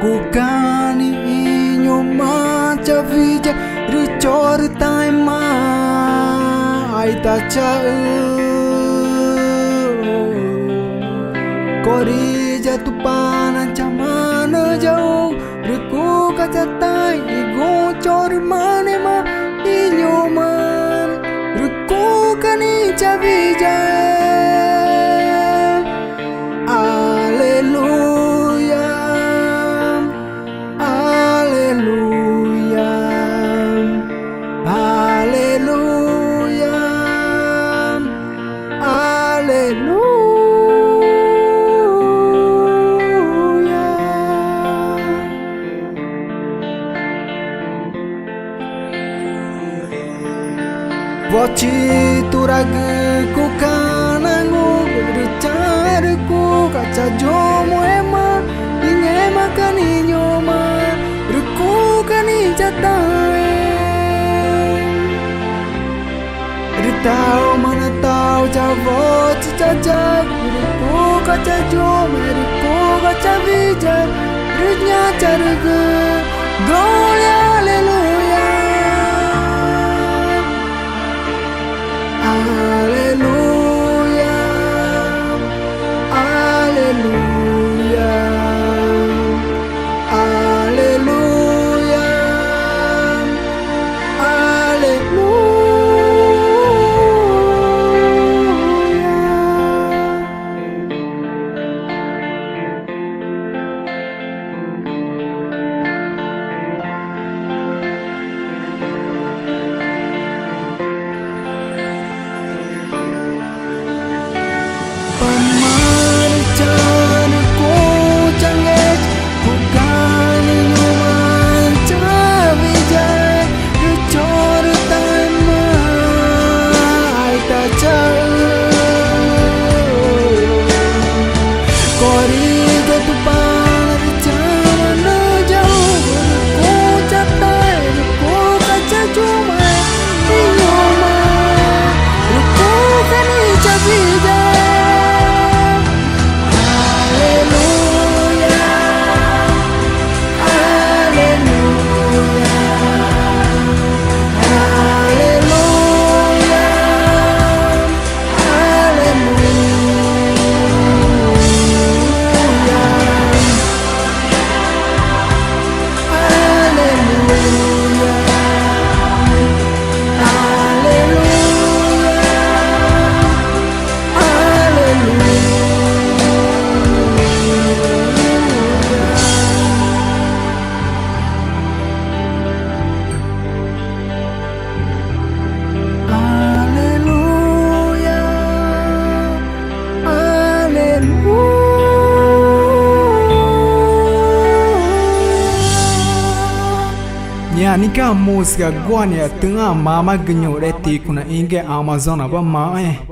Kukani inyo macha vija Ruchor taima Aita cha Kori jatupana chamana jau Riku kacatai Igo chor mane ma Inyo man Riku kani cha vija Voci turag ku kanangu berbicar ku kaca jomo ema ingema kani nyoma ruku kani jatai ritau mana tau javo cicaca ruku kaca jomo ruku kaca bijak ritnya carga gloria haleluya. Hallelujah, hallelujah, hallelujah, hallelujah. Nika música guania tengah mama genyo reti kuna inge Amazon apa mae